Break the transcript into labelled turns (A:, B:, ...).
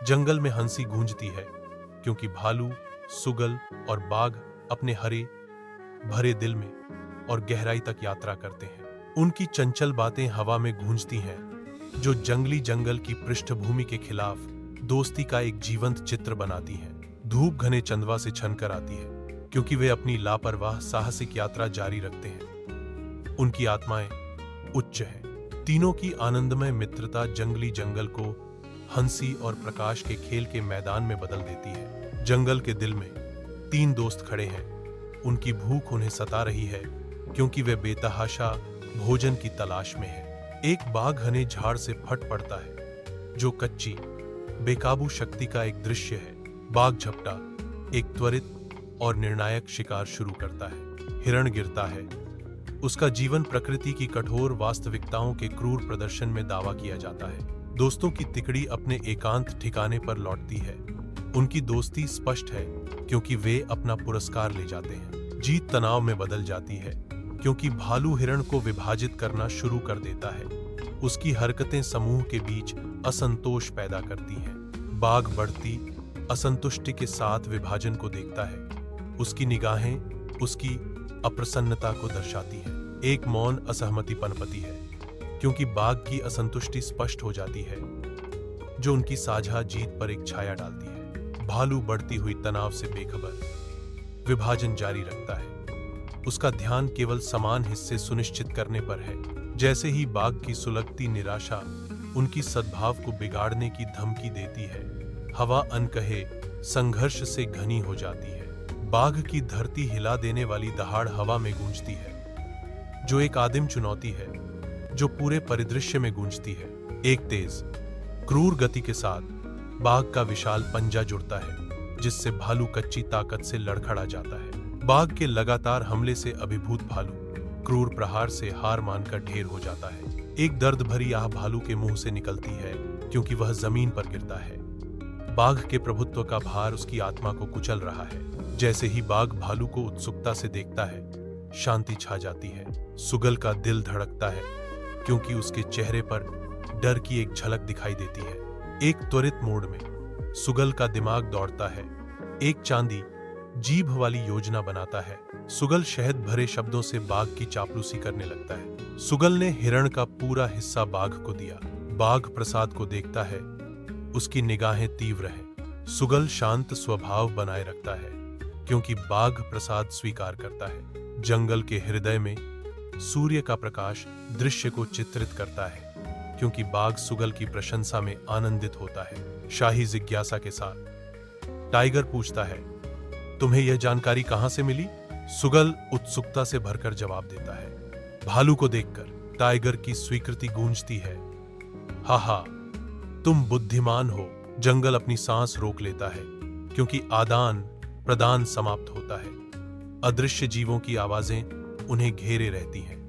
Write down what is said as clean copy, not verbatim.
A: जंगल में हंसी गूंजती है क्योंकि भालू, सुगल और बाघ अपने हरे भरे दिल में और गहराई तक यात्रा करते हैं। उनकी चंचल बातें हवा में गूंजती हैं, जो जंगली जंगल की पृष्ठभूमि के खिलाफ दोस्ती का एक जीवंत चित्र बनाती हैं। धूप घने चंदवा से छनकर आती है क्योंकि वे अपनी लापरवाह साहसिक यात्रा जारी रखते हैं। उनकी आत्माएं उच्च हैं। तीनों की आनंदमय मित्रता जंगली जंगल को हंसी और प्रकाश के खेल के मैदान में बदल देती है। जंगल के दिल में 3 दोस्त खड़े हैं। उनकी भूख उन्हें सता रही है क्योंकि वे बेतहाशा भोजन की तलाश में है। एक बाघ घने झाड़ से फट पड़ता है, जो कच्ची बेकाबू शक्ति का एक दृश्य है। बाघ झपटा एक त्वरित और निर्णायक शिकार शुरू करता है। हिरण गिरता है। उसका जीवन प्रकृति की कठोर वास्तविकताओं के क्रूर प्रदर्शन में दावा किया जाता है। दोस्तों की तिकड़ी अपने एकांत ठिकाने पर लौटती है। उनकी दोस्ती स्पष्ट है क्योंकि वे अपना पुरस्कार ले जाते हैं। जीत तनाव में बदल जाती है क्योंकि भालू हिरण को विभाजित करना शुरू कर देता है। उसकी हरकतें समूह के बीच असंतोष पैदा करती हैं। बाघ बढ़ती असंतुष्टि के साथ विभाजन को देखता है। उसकी निगाहें उसकी अप्रसन्नता को दर्शाती हैं। एक मौन असहमति पनपती है क्योंकि बाघ की असंतुष्टि स्पष्ट हो जाती है, जो उनकी साझा जीत पर एक छाया डालती है। भालू बढ़ती हुई तनाव से बेखबर विभाजन जारी रखता है। उसका ध्यान केवल समान हिस्से सुनिश्चित करने पर है। जैसे ही बाघ की सुलगती निराशा उनकी सद्भाव को बिगाड़ने की धमकी देती है, हवा अनकहे संघर्ष से घनी हो जाती है। बाघ की धरती हिला देने वाली दहाड़ हवा में गूंजती है, जो एक आदिम चुनौती है जो पूरे परिदृश्य में गूंजती है। एक तेज क्रूर गति के साथ बाघ का विशाल पंजा जुड़ता है, जिससे भालू कच्ची ताकत से लड़खड़ा जाता है। बाघ के लगातार हमले से अभिभूत भालू क्रूर प्रहार से हार मानकर ढेर हो जाता है। एक दर्द भरी आह भालू के मुंह से निकलती है क्योंकि वह जमीन पर गिरता है। बाघ के प्रभुत्व का भार उसकी आत्मा को कुचल रहा है। जैसे ही बाघ भालू को उत्सुकता से देखता है, शांति छा जाती है। सुगल का दिल धड़कता है क्योंकि उसके चेहरे पर डर की एक झलक दिखाई देती है। एक त्वरित मोड़ में सुगल का दिमाग दौड़ता है। एक चांदी जीभ वाली योजना बनाता है। सुगल शहद भरे शब्दों से बाघ की चापलूसी करने लगता है। सुगल ने हिरण का पूरा हिस्सा बाघ को दिया। बाघ प्रसाद को देखता है। उसकी निगाहें तीव्र हैं। सुगल शांत स्वभाव बनाए रखता है क्योंकि बाघ प्रसाद स्वीकार करता है। जंगल के हृदय में सूर्य का प्रकाश दृश्य को चित्रित करता है क्योंकि बाघ सुगल की प्रशंसा में आनंदित होता है। शाही जिज्ञासा के साथ टाइगर पूछता है, तुम्हें यह जानकारी कहां से मिली? सुगल उत्सुकता से भरकर जवाब देता है। भालू को देखकर टाइगर की स्वीकृति गूंजती है। हा, तुम बुद्धिमान हो। जंगल अपनी सांस रोक लेता है क्योंकि आदान प्रदान समाप्त होता है। अदृश्य जीवों की आवाजें उन्हें घेरे रहती हैं।